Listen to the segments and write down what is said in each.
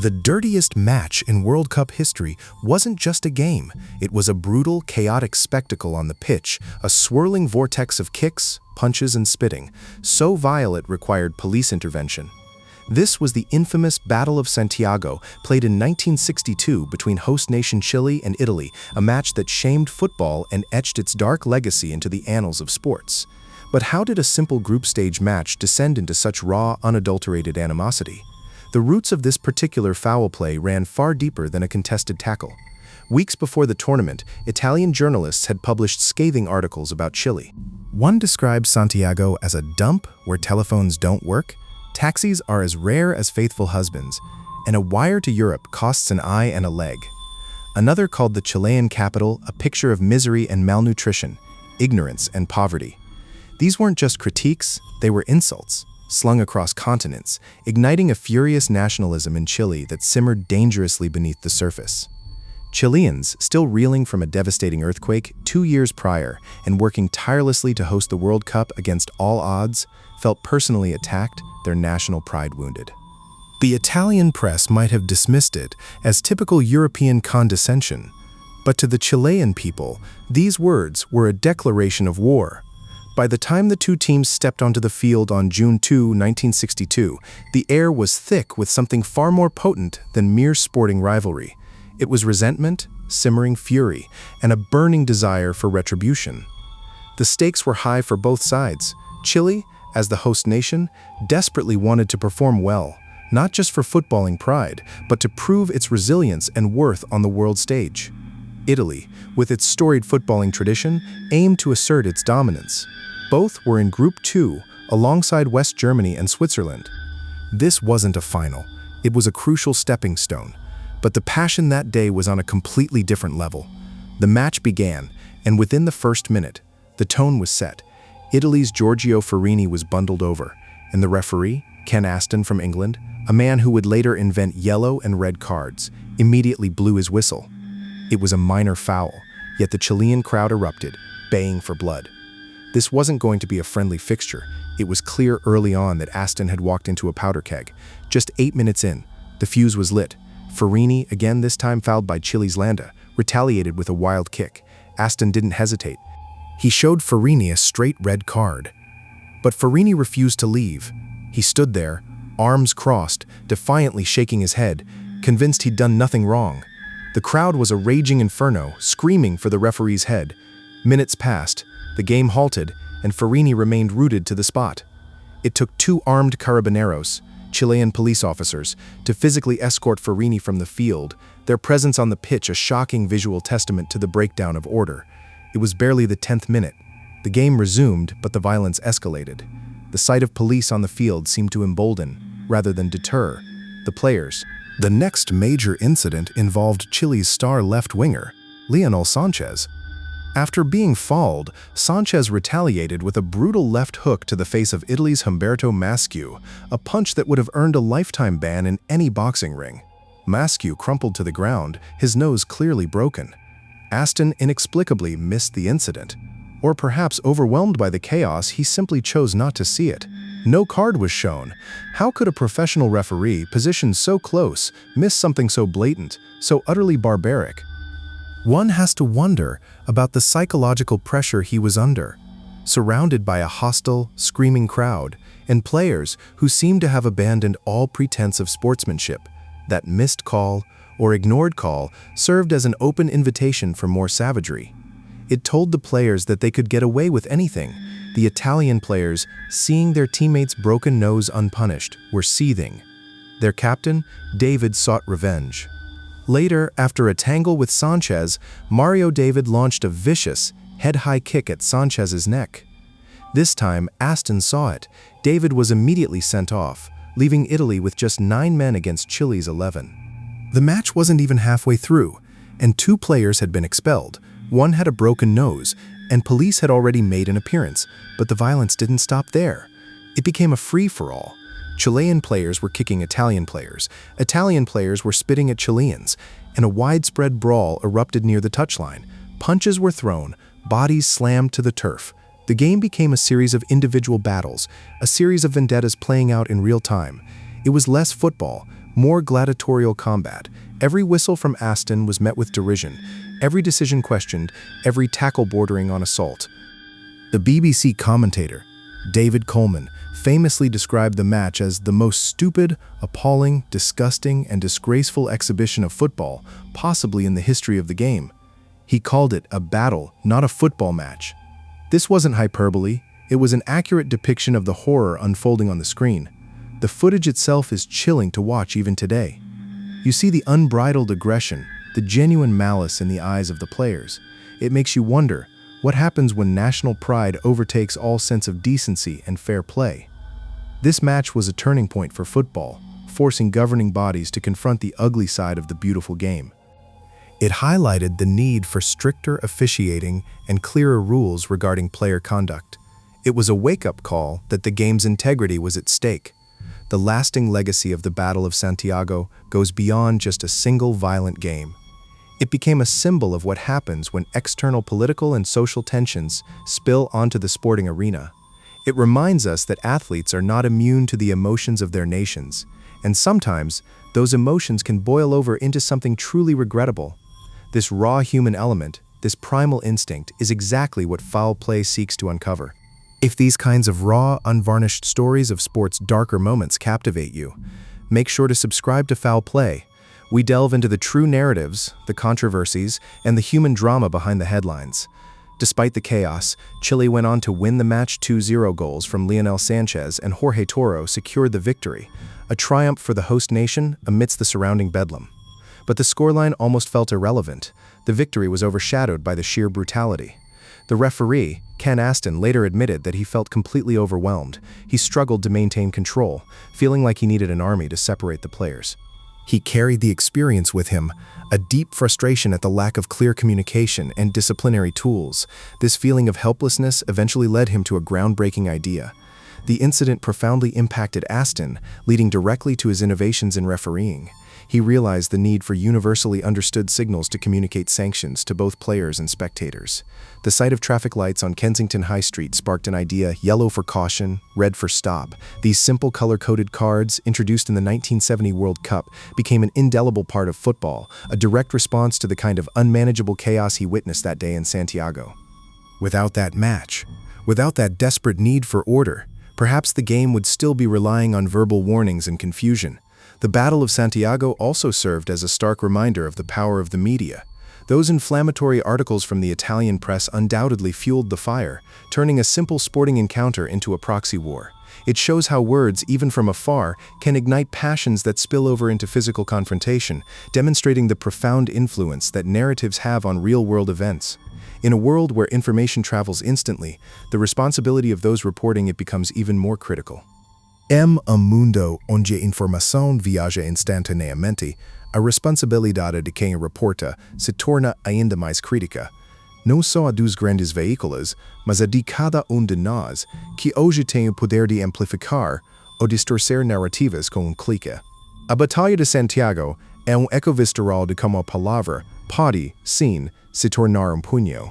The dirtiest match in World Cup history wasn't just a game. It was a brutal, chaotic spectacle on the pitch, a swirling vortex of kicks, punches, and spitting, so vile it required police intervention. This was the infamous Battle of Santiago, played in 1962 between host nation Chile and Italy, a match that shamed football and etched its dark legacy into the annals of sports. But how did a simple group stage match descend into such raw, unadulterated animosity? The roots of this particular foul play ran far deeper than a contested tackle. Weeks before the tournament, Italian journalists had published scathing articles about Chile. One described Santiago as a dump where telephones don't work, taxis are as rare as faithful husbands, and a wire to Europe costs an eye and a leg. Another called the Chilean capital a picture of misery and malnutrition, ignorance and poverty. These weren't just critiques, they were insults, slung across continents, igniting a furious nationalism in Chile that simmered dangerously beneath the surface. Chileans, still reeling from a devastating earthquake 2 years prior and working tirelessly to host the World Cup against all odds, felt personally attacked, their national pride wounded. The Italian press might have dismissed it as typical European condescension, but to the Chilean people, these words were a declaration of war. By the time the two teams stepped onto the field on June 2, 1962, the air was thick with something far more potent than mere sporting rivalry. It was resentment, simmering fury, and a burning desire for retribution. The stakes were high for both sides. Chile, as the host nation, desperately wanted to perform well, not just for footballing pride, but to prove its resilience and worth on the world stage. Italy, with its storied footballing tradition, aimed to assert its dominance. Both were in Group 2, alongside West Germany and Switzerland. This wasn't a final, it was a crucial stepping stone. But the passion that day was on a completely different level. The match began, and within the first minute, the tone was set. Italy's Giorgio Farini was bundled over, and the referee, Ken Aston from England, a man who would later invent yellow and red cards, immediately blew his whistle. It was a minor foul, yet the Chilean crowd erupted, baying for blood. This wasn't going to be a friendly fixture. It was clear early on that Aston had walked into a powder keg. Just 8 minutes in, the fuse was lit. Farini, again this time fouled by Chile's Landa, retaliated with a wild kick. Aston didn't hesitate. He showed Farini a straight red card. But Farini refused to leave. He stood there, arms crossed, defiantly shaking his head, convinced he'd done nothing wrong. The crowd was a raging inferno, screaming for the referee's head. Minutes passed, the game halted, and Farini remained rooted to the spot. It took 2 armed carabineros, Chilean police officers, to physically escort Farini from the field, their presence on the pitch a shocking visual testament to the breakdown of order. It was barely the 10th minute. The game resumed, but the violence escalated. The sight of police on the field seemed to embolden, rather than deter, the players. The next major incident involved Chile's star left winger, Lionel Sanchez. After being fouled, Sanchez retaliated with a brutal left hook to the face of Italy's Humberto Masciu, a punch that would have earned a lifetime ban in any boxing ring. Masciu crumpled to the ground, his nose clearly broken. Aston inexplicably missed the incident. Or perhaps overwhelmed by the chaos, he simply chose not to see it. No card was shown. How could a professional referee, positioned so close, miss something so blatant, so utterly barbaric? One has to wonder about the psychological pressure he was under, surrounded by a hostile, screaming crowd, and players who seemed to have abandoned all pretense of sportsmanship. That missed call, or ignored call, served as an open invitation for more savagery. It told the players that they could get away with anything. The Italian players, seeing their teammates' broken nose unpunished, were seething. Their captain, David, sought revenge. Later, after a tangle with Sanchez, Mario David launched a vicious, head-high kick at Sanchez's neck. This time, Aston saw it. David was immediately sent off, leaving Italy with just 9 men against Chile's 11. The match wasn't even halfway through, and 2 players had been expelled. One had a broken nose, and police had already made an appearance, but the violence didn't stop there. It became a free-for-all. Chilean players were kicking Italian players were spitting at Chileans, and a widespread brawl erupted near the touchline. Punches were thrown, bodies slammed to the turf. The game became a series of individual battles, a series of vendettas playing out in real time. It was less football, More gladiatorial combat. Every whistle from Aston was met with derision, every decision questioned, every tackle bordering on assault. The BBC commentator, David Coleman, famously described the match as the most stupid, appalling, disgusting, and disgraceful exhibition of football, possibly in the history of the game. He called it a battle, not a football match. This wasn't hyperbole, it was an accurate depiction of the horror unfolding on the screen. The footage itself is chilling to watch even today. You see the unbridled aggression, the genuine malice in the eyes of the players. It makes you wonder, what happens when national pride overtakes all sense of decency and fair play? This match was a turning point for football, forcing governing bodies to confront the ugly side of the beautiful game. It highlighted the need for stricter officiating and clearer rules regarding player conduct. It was a wake-up call that the game's integrity was at stake. The lasting legacy of the Battle of Santiago goes beyond just a single violent game. It became a symbol of what happens when external political and social tensions spill onto the sporting arena. It reminds us that athletes are not immune to the emotions of their nations, and sometimes those emotions can boil over into something truly regrettable. This raw human element, this primal instinct, is exactly what foul play seeks to uncover. If these kinds of raw, unvarnished stories of sport's darker moments captivate you, make sure to subscribe to Foul Play. We delve into the true narratives, the controversies, and the human drama behind the headlines. Despite the chaos, Chile went on to win the match. 2-0 goals from Lionel Sanchez and Jorge Toro secured the victory, a triumph for the host nation amidst the surrounding bedlam. But the scoreline almost felt irrelevant. The victory was overshadowed by the sheer brutality. The referee, Ken Aston, later admitted that he felt completely overwhelmed. He struggled to maintain control, feeling like he needed an army to separate the players. He carried the experience with him, a deep frustration at the lack of clear communication and disciplinary tools. This feeling of helplessness eventually led him to a groundbreaking idea. The incident profoundly impacted Aston, leading directly to his innovations in refereeing. He realized the need for universally understood signals to communicate sanctions to both players and spectators. The sight of traffic lights on Kensington High Street sparked an idea: yellow for caution, red for stop. These simple color-coded cards, introduced in the 1970 World Cup, became an indelible part of football, a direct response to the kind of unmanageable chaos he witnessed that day in Santiago. Without that match, without that desperate need for order, perhaps the game would still be relying on verbal warnings and confusion. The Battle of Santiago also served as a stark reminder of the power of the media. Those inflammatory articles from the Italian press undoubtedly fueled the fire, turning a simple sporting encounter into a proxy war. It shows how words, even from afar, can ignite passions that spill over into physical confrontation, demonstrating the profound influence that narratives have on real-world events. In a world where information travels instantly, the responsibility of those reporting it becomes even more critical. Um mundo onde a informação viaja instantaneamente, a responsabilidade de quem reporta se torna ainda mais crítica. Não só a dos grandes veículos, mas a de cada de nós, que hoje tem o poder de amplificar ou distorcer narrativas com clique. A Batalha de Santiago é eco visceral de como a palavra pode, sim, se tornar punho.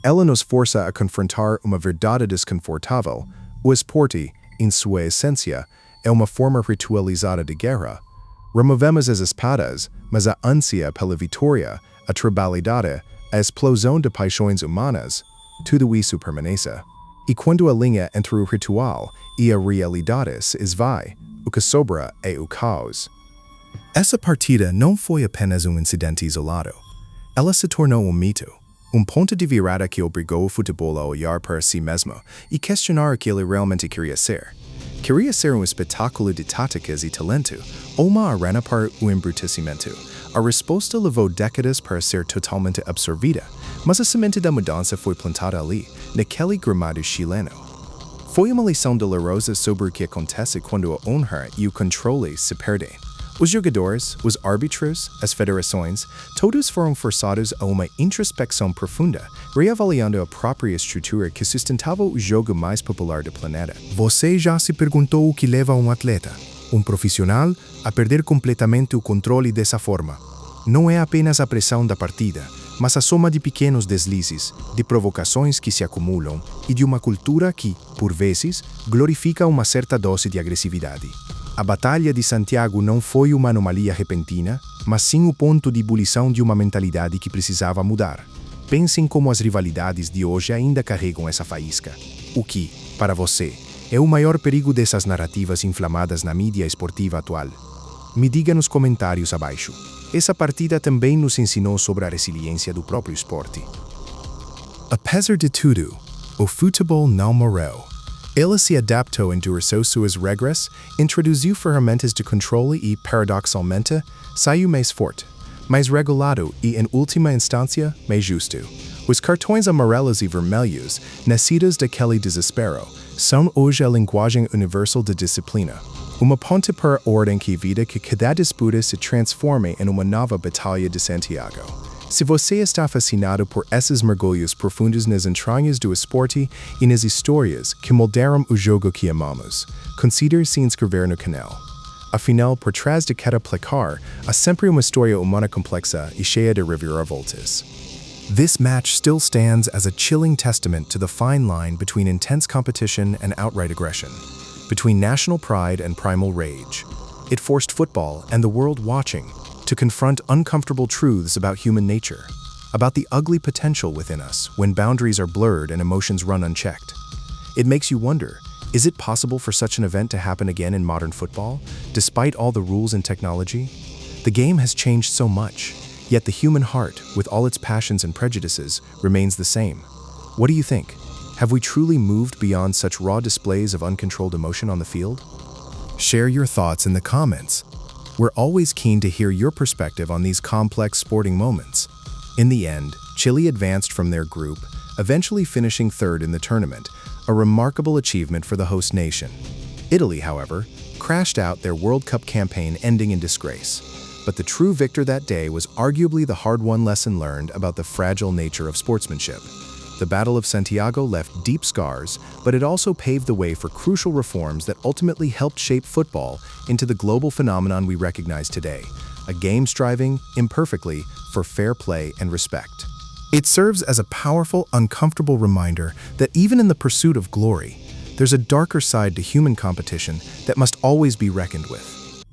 Ela nos força a confrontar uma verdade desconfortável. O esporte, em sua essência, é uma forma ritualizada de guerra. Removemos as espadas, mas a ânsia pela vitória, a tribalidade, a explosão de paixões humanas, tudo isso permanece. E quando a linha entre o ritual e a realidade se esvai, o que sobra é o caos. Essa partida não foi apenas incidente isolado. Ela se tornou mito. Ponto de virada que obrigou o futebol a olhar para si mesmo e questionar o que ele realmente queria ser. Queria ser espetáculo de táticas e talento, ou uma arena para o embrutecimento. A resposta levou décadas para ser totalmente absorvida, mas a semente da mudança foi plantada ali, naquele gramado chileno. Foi uma lição dolorosa sobre o que acontece quando a honra e o controle se perdem. Os jogadores, os árbitros, as federações, todos foram forçados a uma introspecção profunda, reavaliando a própria estrutura que sustentava o jogo mais popular do planeta. Você já se perguntou o que leva um atleta, um profissional, a perder completamente o controle dessa forma? Não é apenas a pressão da partida, mas a soma de pequenos deslizes, de provocações que se acumulam e de uma cultura que, por vezes, glorifica uma certa dose de agressividade. A Batalha de Santiago não foi uma anomalia repentina, mas sim o ponto de ebulição de uma mentalidade que precisava mudar. Pensem como as rivalidades de hoje ainda carregam essa faísca. O que, para você, é o maior perigo dessas narrativas inflamadas na mídia esportiva atual? Me diga nos comentários abaixo. Essa partida também nos ensinou sobre a resiliência do próprio esporte. Apesar de tudo, o futebol não morreu. Ele se adaptou e endureceu suas regras, introduziu ferramentas de controle e, paradoxalmente, saiu mais forte, mais regulado e, em última instância, mais justo. Os cartões amarelos e vermelhos, nascidos daquele desespero, são hoje a linguagem universal da disciplina. Uma ponte para a ordem que evita que cada disputa se transforme em uma nova batalha de Santiago. Se você está fascinado por esses mergulhos profundos nas entranhas do esporte e nas histórias que moldaram o jogo que amamos, considere se inscrever no canal. Afinal, por trás de cada placar, há sempre uma história humana complexa e cheia de reviravoltas. This match still stands as a chilling testament to the fine line between intense competition and outright aggression, between national pride and primal rage. It forced football and the world watching to confront uncomfortable truths about human nature, about the ugly potential within us when boundaries are blurred and emotions run unchecked. It makes you wonder, is it possible for such an event to happen again in modern football, despite all the rules and technology? The game has changed so much, yet the human heart, with all its passions and prejudices, remains the same. What do you think? Have we truly moved beyond such raw displays of uncontrolled emotion on the field? Share your thoughts in the comments. We're always keen to hear your perspective on these complex sporting moments. In the end, Chile advanced from their group, eventually finishing third in the tournament, a remarkable achievement for the host nation. Italy, however, crashed out, their World Cup campaign ending in disgrace. But the true victor that day was arguably the hard-won lesson learned about the fragile nature of sportsmanship. The Battle of Santiago left deep scars, but it also paved the way for crucial reforms that ultimately helped shape football into the global phenomenon we recognize today, a game striving, imperfectly, for fair play and respect. It serves as a powerful, uncomfortable reminder that even in the pursuit of glory, there's a darker side to human competition that must always be reckoned with.